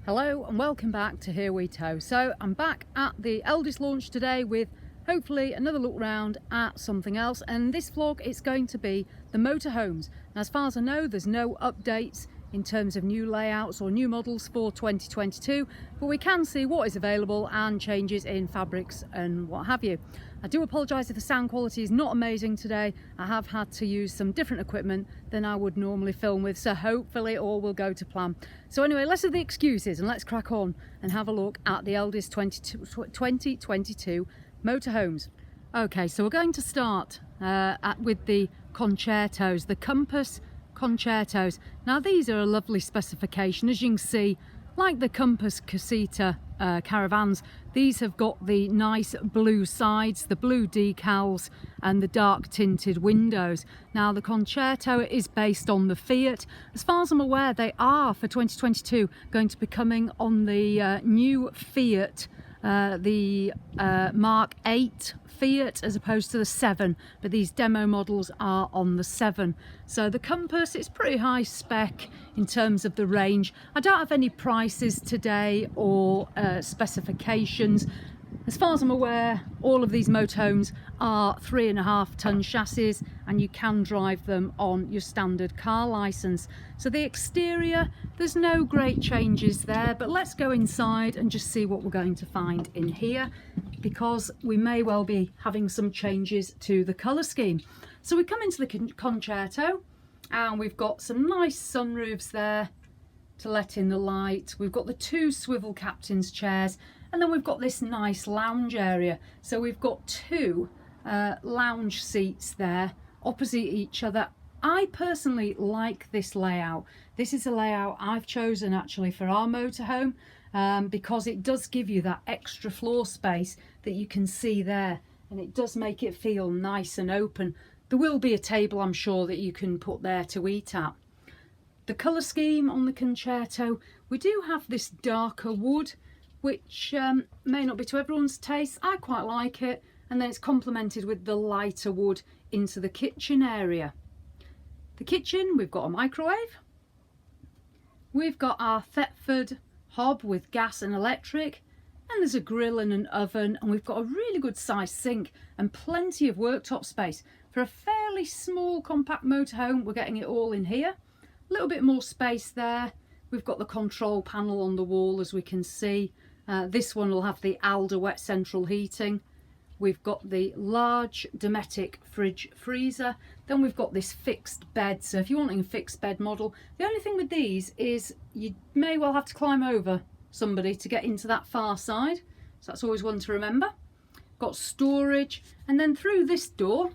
Hello and welcome back to Here We Tow. So I'm back at the Elddis launch today with hopefully another look round at something else, and this vlog is going to be the motorhomes. Now, as far as I know, there's no updates in terms of new layouts or new models for 2022, but we can see what is available and changes in fabrics and what have you. I do apologise if the sound quality is not amazing today. I have had to use some different equipment than I would normally film with, so hopefully all will go to plan. So anyway, less of the excuses and let's crack on and have a look at the Elddis 2022 motorhomes. Okay, so we're going to start with the Concertos, the Compass Concertos. Now these are a lovely specification, as you can see, like the Compass Casita caravans. These have got the nice blue sides, the blue decals and the dark tinted windows. Now the Concerto is based on the Fiat. As far as I'm aware, they are for 2022 going to be coming on the new Fiat, the Mark 8 Fiat as opposed to the 7, but these demo models are on the 7. So the Compass is pretty high spec in terms of the range. I don't have any prices today or specifications. As far as I'm aware, all of these motorhomes are 3.5 ton chassis and you can drive them on your standard car licence. So the exterior, there's no great changes there, but let's go inside and just see what we're going to find in here, because we may well be having some changes to the colour scheme. So we come into the Concerto and we've got some nice sunroofs there to let in the light. We've got the 2 swivel captain's chairs, and then we've got this nice lounge area. So we've got 2 lounge seats there opposite each other. I personally like this layout. This is a layout I've chosen actually for our motorhome because it does give you that extra floor space that you can see there, and it does make it feel nice and open. There will be a table, I'm sure, that you can put there to eat at. The colour scheme on the Concerto, we do have this darker wood, which may not be to everyone's taste. I quite like it, and then it's complemented with the lighter wood into the kitchen area. The kitchen, we've got a microwave, we've got our Thetford hob with gas and electric, and there's a grill and an oven, and we've got a really good sized sink and plenty of worktop space. For a fairly small compact motorhome, we're getting it all in here. A little bit more space there. We've got the control panel on the wall, as we can see. This one will have the Alder wet central heating. We've got the large Dometic fridge freezer. Then we've got this fixed bed. So if you're wanting a fixed bed model, the only thing with these is you may well have to climb over somebody to get into that far side. So that's always one to remember. Got storage, and then through this door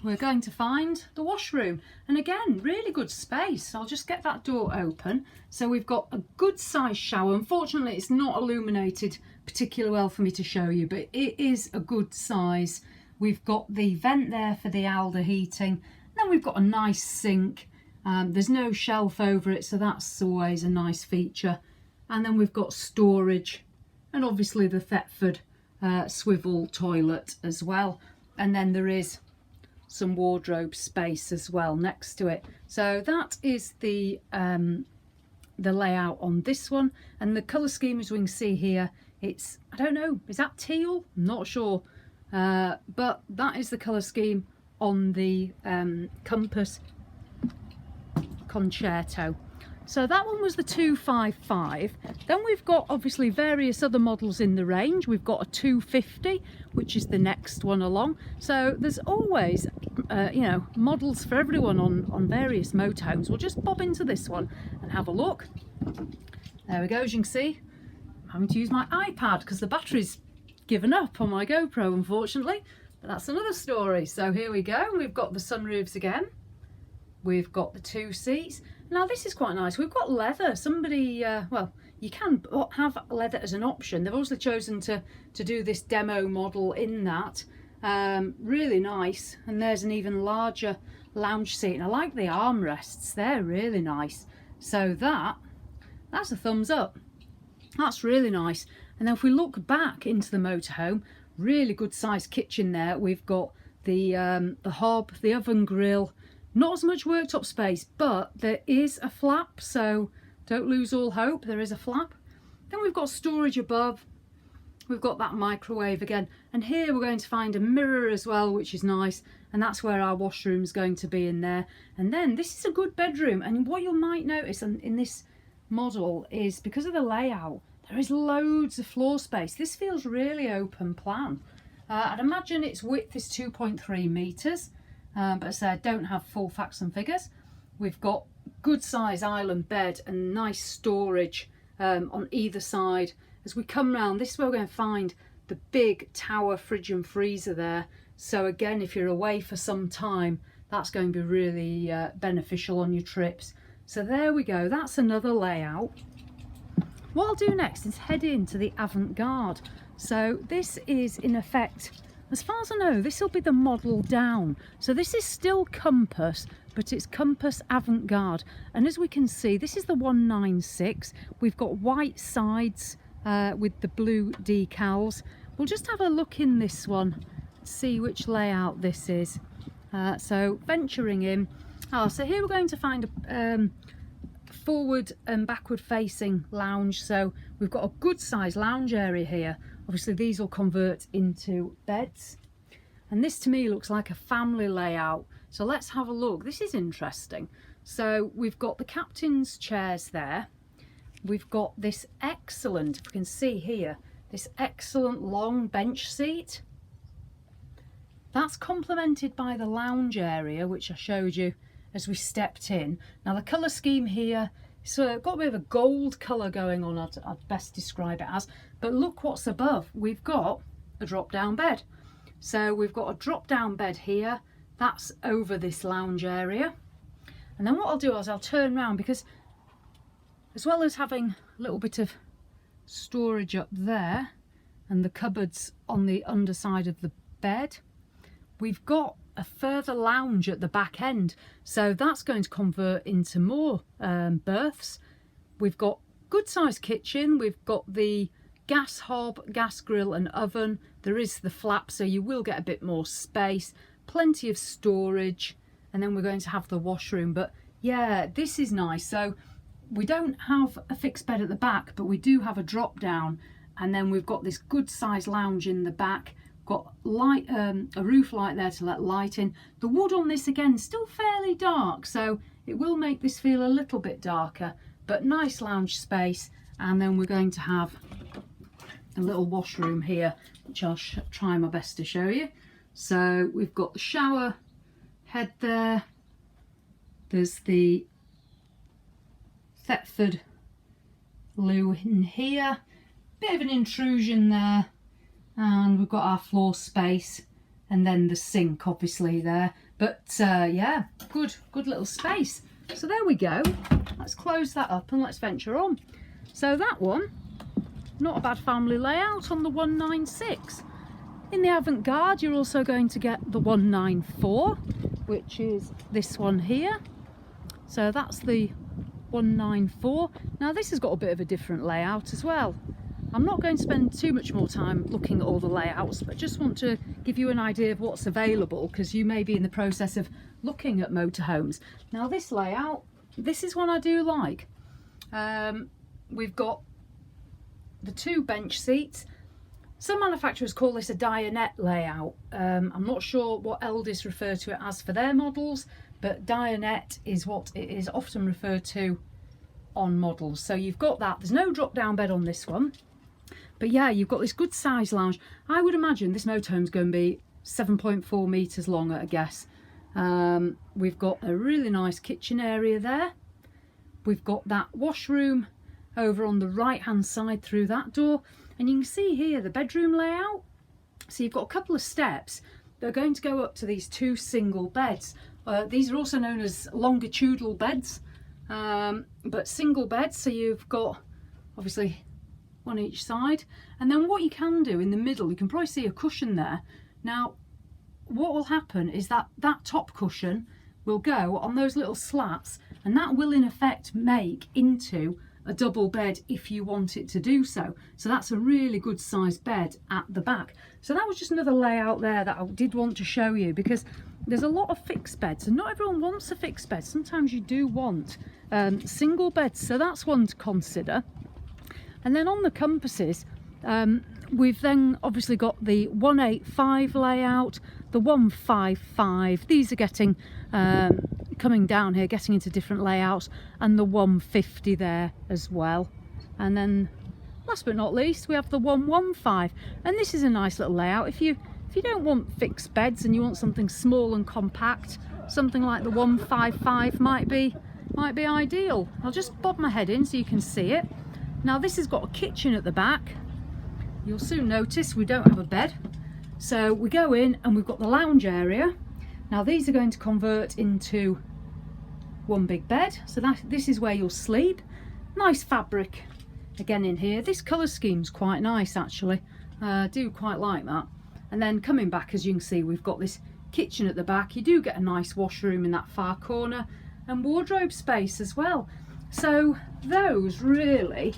we're going to find the washroom, and again, really good space. I'll just get that door open. So we've got a good sized shower. Unfortunately, it's not illuminated particularly well for me to show you, but it is a good size. We've got the vent there for the Alder heating. Then we've got a nice sink. There's no shelf over it, so that's always a nice feature. And then we've got storage, and obviously the Thetford swivel toilet as well. And then there is some wardrobe space as well next to it. So that is the layout on this one, and the colour scheme, as we can see here, it's, I don't know, is that teal? I'm not sure, but that is the colour scheme on the Compass Concerto. So that one was the 255. Then we've got obviously various other models in the range. We've got a 250, which is the next one along. So there's always, you know, models for everyone on various motorhomes. We'll just bob into this one and have a look. There we go. As you can see, I'm having to use my iPad because the battery's given up on my GoPro, unfortunately. But that's another story. So here we go. We've got the sunroofs again. We've got the 2 seats. Now this is quite nice. We've got leather. Somebody, well, you can have leather as an option. They've obviously chosen to do this demo model in that. Really nice. And there's an even larger lounge seat. And I like the armrests. They're really nice. So that's a thumbs up. That's really nice. And then if we look back into the motorhome, really good sized kitchen there. We've got the hob, the oven grill. Not as much worktop space, but there is a flap, so don't lose all hope, there is a flap. Then we've got storage above, we've got that microwave again, and here we're going to find a mirror as well, which is nice, and that's where our washroom is going to be in there. And then this is a good bedroom, and what you might notice in this model is because of the layout, there is loads of floor space. This feels really open plan. I'd imagine its width is 2.3 metres, but as I said, I don't have full facts and figures. We've got good size island bed and nice storage on either side. As we come round, this is where we're going to find the big tower fridge and freezer there. So again, if you're away for some time, that's going to be really beneficial on your trips. So there we go, that's another layout. What I'll do next is head into the Avantgarde. So this is in effect, as far as I know, this will be the model down. So this is still Compass, but it's Compass Avantgarde. And as we can see, this is the 196. We've got white sides with the blue decals. We'll just have a look in this one, see which layout this is. So venturing in, so here we're going to find a forward and backward facing lounge. So we've got a good size lounge area here. Obviously these will convert into beds, and this to me looks like a family layout. So let's have a look. This is interesting. So we've got the captain's chairs there. We've got this excellent, if you can see here, this excellent long bench seat. That's complemented by the lounge area, which I showed you as we stepped in. Now the colour scheme here, so got a bit of a gold colour going on, I'd best describe it as. But look what's above. We've got a drop down bed. So we've got a drop down bed here. That's over this lounge area. And then what I'll do is I'll turn around, because as well as having a little bit of storage up there and the cupboards on the underside of the bed, we've got a further lounge at the back end. So that's going to convert into more berths. We've got good sized kitchen. We've got the gas hob, gas grill and oven. There is the flap, so you will get a bit more space, plenty of storage, and then we're going to have the washroom. But yeah, this is nice. So we don't have a fixed bed at the back, but we do have a drop down, and then we've got this good sized lounge in the back. Got light, a roof light there to let light in. The wood on this again still fairly dark, so it will make this feel a little bit darker, but nice lounge space. And then we're going to have a little washroom here, which I'll try my best to show you. So we've got the shower head there. There's the Thetford loo in here. Bit of an intrusion there. And we've got our floor space, and then the sink obviously there. But yeah, good little space. So there we go. Let's close that up and let's venture on. So that one, not a bad family layout on the 196. In the Avantgarde, you're also going to get the 194, which is this one here. So that's the 194. Now this has got a bit of a different layout as well. I'm not going to spend too much more time looking at all the layouts, but just want to give you an idea of what's available, because you may be in the process of looking at motorhomes. Now this layout, this is one I do like. We've got the two bench seats. Some manufacturers call this a dinette layout. I'm not sure what Elddis refer to it as for their models, but dinette is what it is often referred to on models. So you've got that. There's no drop down bed on this one. But yeah, you've got this good size lounge. I would imagine this motorhome's going to be 7.4 metres long at a guess. We've got a really nice kitchen area there. We've got that washroom over on the right hand side through that door. And you can see here the bedroom layout. So you've got a couple of steps that are going to go up to these two single beds. These are also known as longitudinal beds, but single beds. So you've got obviously on each side, and then what you can do in the middle, you can probably see a cushion there. Now what will happen is that that top cushion will go on those little slats, and that will in effect make into a double bed if you want it to do so. So that's a really good sized bed at the back. So that was just another layout there that I did want to show you, because there's a lot of fixed beds, and not everyone wants a fixed bed. Sometimes you do want single beds, so that's one to consider. And then on the compasses, we've then obviously got the 185 layout, the 155, these are getting coming down here, getting into different layouts, and the 150 there as well. And then last but not least, we have the 115, and this is a nice little layout. If you don't want fixed beds and you want something small and compact, something like the 155 might be ideal. I'll just bob my head in so you can see it. Now this has got a kitchen at the back. You'll soon notice we don't have a bed. So we go in and we've got the lounge area. Now these are going to convert into one big bed. So this is where you'll sleep. Nice fabric again in here. This colour scheme's quite nice actually. I do quite like that. And then coming back, as you can see, we've got this kitchen at the back. You do get a nice washroom in that far corner and wardrobe space as well. So those really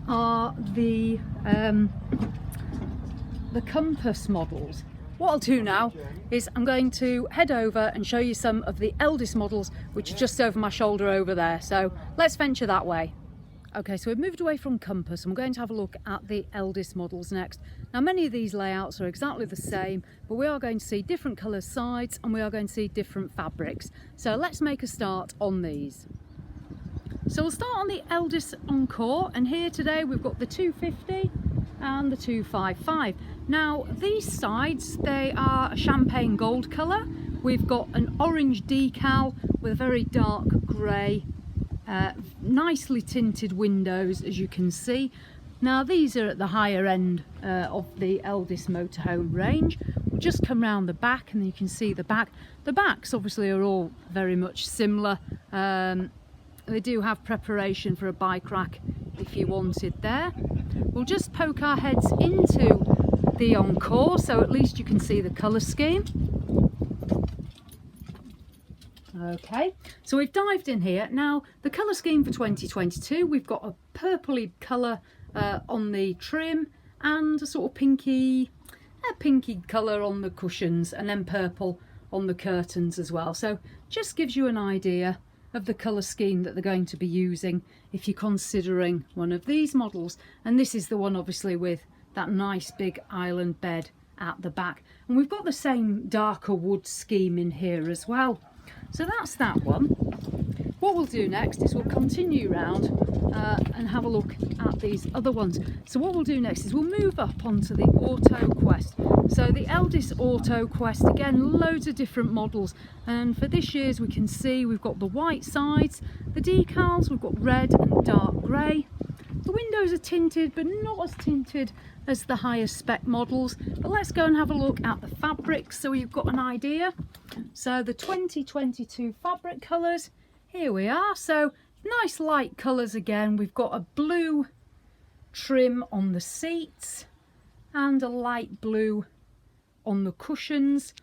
are the Compass models. What I'll do now is I'm going to head over and show you some of the Elddis models, which are just over my shoulder over there. So let's venture that way. Okay, so we've moved away from Compass and we're going to have a look at the Elddis models next. Now many of these layouts are exactly the same, but we are going to see different colour sides and we are going to see different fabrics. So let's make a start on these. So we'll start on the Elddis Encore, and here today we've got the 250 and the 255. Now these sides, they are a champagne gold colour. We've got an orange decal with a very dark grey, nicely tinted windows, as you can see. Now these are at the higher end of the Elddis Motorhome range. We'll just come round the back and you can see the back. The backs obviously are all very much similar. They do have preparation for a bike rack if you wanted there. We'll just poke our heads into the Encore so at least you can see the colour scheme. Okay, so we've dived in here. Now the colour scheme for 2022, we've got a purpley colour on the trim and a sort of pinky colour on the cushions, and then purple on the curtains as well. So just gives you an idea of the colour scheme that they're going to be using if you're considering one of these models. And this is the one obviously with that nice big island bed at the back, and we've got the same darker wood scheme in here as well. So that's that one. What we'll do next is we'll continue round and have a look at these other ones. So what we'll do next is we'll move up onto the Auto Quest. So the Elddis Auto Quest, again, loads of different models, and for this year's we can see we've got the white sides, the decals, we've got red and dark grey. The windows are tinted, but not as tinted as the higher spec models. But let's go and have a look at the fabrics so you've got an idea. So the 2022 fabric colours, here we are. So nice light colours again. We've got a blue trim on the seats and a light blue on the cushions.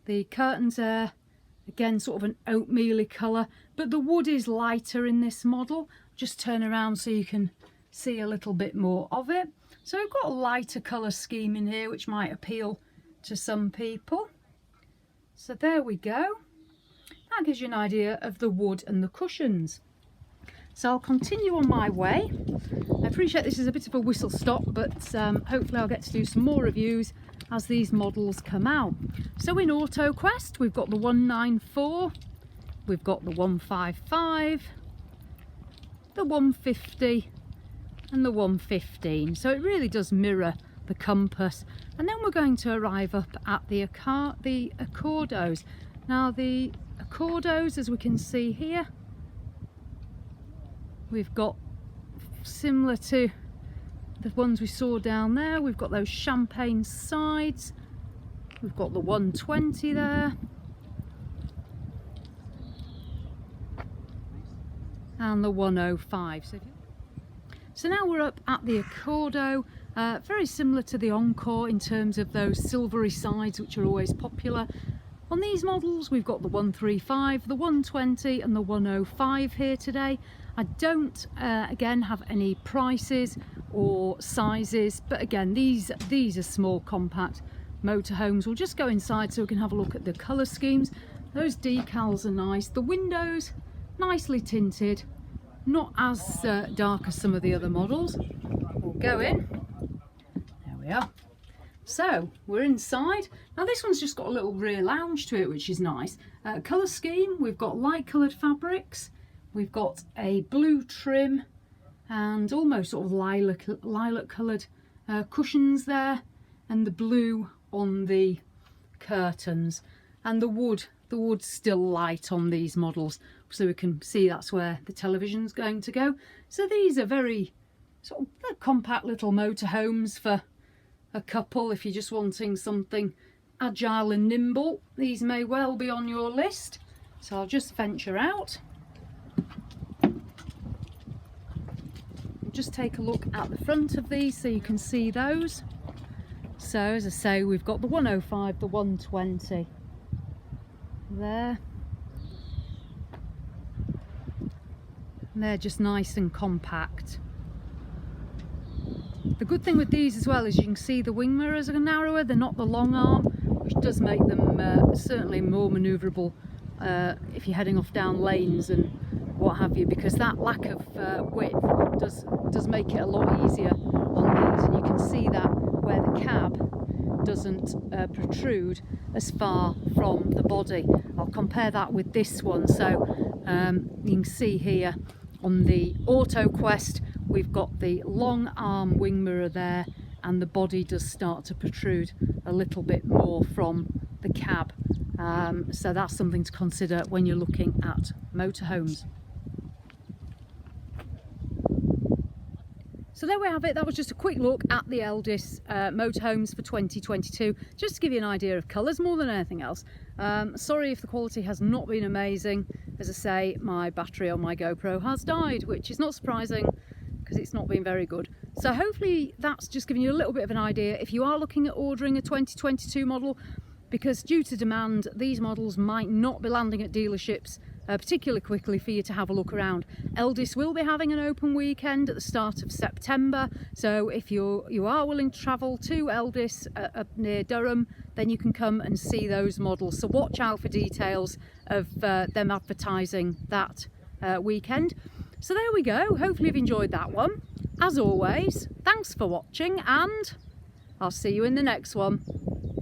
The curtains are again sort of an oatmeal-y colour, but the wood is lighter in this model. Just turn around so you can see a little bit more of it. So we've got a lighter colour scheme in here which might appeal to some people. So there we go. That gives you an idea of the wood and the cushions. So I'll continue on my way. I appreciate this is a bit of a whistle stop, but hopefully I'll get to do some more reviews as these models come out. So in Auto Quest we've got the 194, we've got the 155, the 150 and the 115. So it really does mirror the Compass. And then we're going to arrive up at the Accordos. Now the Accordos, as we can see here, we've got similar to the ones we saw down there. We've got those champagne sides, we've got the 120 there, and the 105. So now we're up at the Accordo, very similar to the Encore in terms of those silvery sides which are always popular. On these models we've got the 135, the 120 and the 105 here today. I don't again have any prices or sizes, but again these are small compact motorhomes. We'll just go inside so we can have a look at the colour schemes. Those decals are nice. The windows nicely tinted, not as dark as some of the other models. We'll go in. There we are. So we're inside. Now this one's just got a little rear lounge to it, which is nice. Colour scheme, we've got light coloured fabrics, we've got a blue trim and almost sort of lilac coloured cushions there, and the blue on the curtains, and the wood's still light on these models, so we can see that's where the television's going to go. So these are very sort of compact little motorhomes for a couple. If you're just wanting something agile and nimble, these may well be on your list. So I'll just venture out. Just take a look at the front of these so you can see those. So as I say, we've got the 105, the 120 there. And they're just nice and compact. The good thing with these as well is you can see the wing mirrors are narrower, they're not the long arm, which does make them certainly more manoeuvrable if you're heading off down lanes and what have you, because that lack of width does make it a lot easier on these. And you can see that where the cab doesn't protrude as far from the body. I'll compare that with this one. So you can see here on the Auto Quest we've got the long arm wing mirror there, and the body does start to protrude a little bit more from the cab. So that's something to consider when you're looking at motorhomes. So there we have it. That was just a quick look at the Elddis motorhomes for 2022, just to give you an idea of colours more than anything else. Sorry if the quality has not been amazing. As I say, my battery on my GoPro has died, which is not surprising because it's not been very good. So hopefully that's just given you a little bit of an idea if you are looking at ordering a 2022 model, because due to demand these models might not be landing at dealerships particularly quickly for you to have a look around. Elddis will be having an open weekend at the start of September, so if you are willing to travel to Elddis up near Durham, then you can come and see those models. So watch out for details of them advertising that weekend. So there we go. Hopefully you've enjoyed that one. As always, thanks for watching, and I'll see you in the next one.